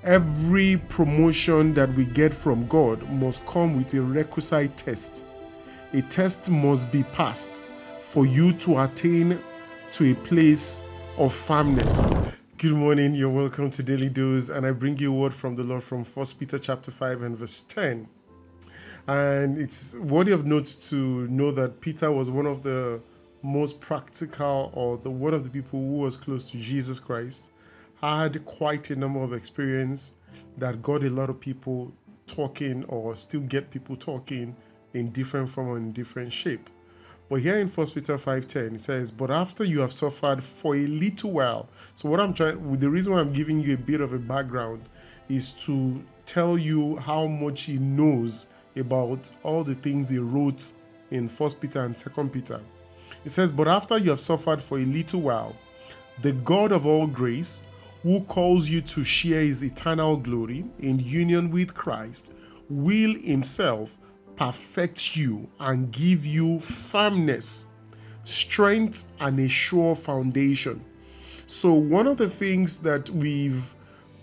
Every promotion that we get from God must come with a requisite test. A test must be passed for you to attain to a place of firmness. Good morning, you're welcome to Daily Dose, and I bring you a word from the Lord from 1 Peter chapter 5 and verse 10. And it's worthy of note to know that Peter was one of the most practical, or one of the people who was close to Jesus Christ, had quite a number of experience that got a lot of people talking, or still get people talking in different form or in different shape. But here in 1 Peter 5:10, it says, "But after you have suffered for a little while." So the reason why I'm giving you a bit of a background is to tell you how much he knows about all the things he wrote in 1 Peter and 2 Peter. It says, "But after you have suffered for a little while, the God of all grace, who calls you to share his eternal glory in union with Christ, will himself perfect you and give you firmness, strength, and a sure foundation." So one of the things that we've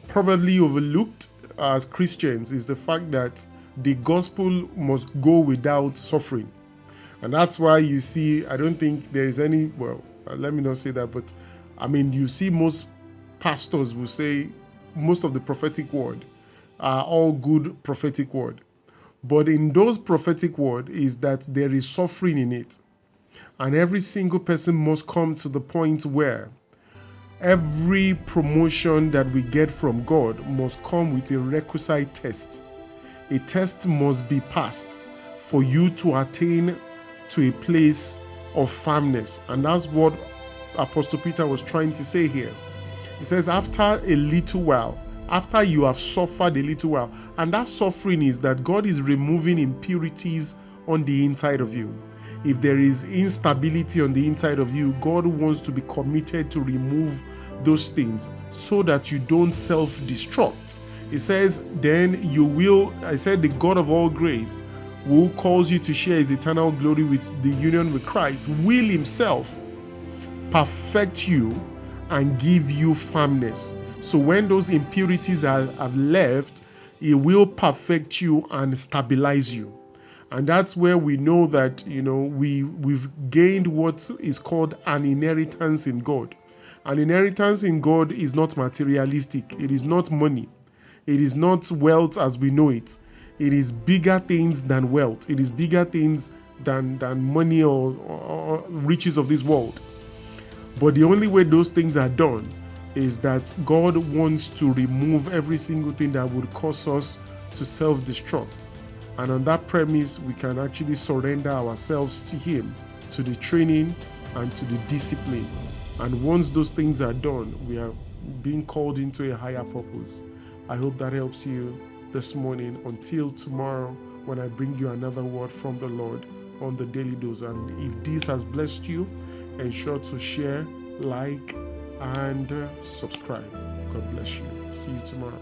probably overlooked as Christians is the fact that the gospel must go without suffering. And that's why you see, I don't think there is any, let me not say that, but you see most pastors will say most of the prophetic word are all good prophetic word. But in those prophetic word is that there is suffering in it. And every single person must come to the point where every promotion that we get from God must come with a requisite test. A test must be passed for you to attain to a place of firmness. And that's what Apostle Peter was trying to say here. He says, after a little while, after you have suffered a little while, and that suffering is that God is removing impurities on the inside of you. If there is instability on the inside of you, God wants to be committed to remove those things so that you don't self-destruct. It says, then you will, the God of all grace, who calls you to share his eternal glory with the union with Christ, will himself perfect you and give you firmness. So when those impurities have left, he will perfect you and stabilize you. And that's where we know that, we've gained what is called an inheritance in God. An inheritance in God is not materialistic. It is not money. It is not wealth as we know it. It is bigger things than wealth. It is bigger things than money or riches of this world. But the only way those things are done is that God wants to remove every single thing that would cause us to self-destruct. And on that premise, we can actually surrender ourselves to him, to the training and to the discipline. And once those things are done, we are being called into a higher purpose. I hope that helps you this morning. Until tomorrow, when I bring you another word from the Lord on the Daily Dose. And if this has blessed you, ensure to share, like, and subscribe. God bless you. See you tomorrow.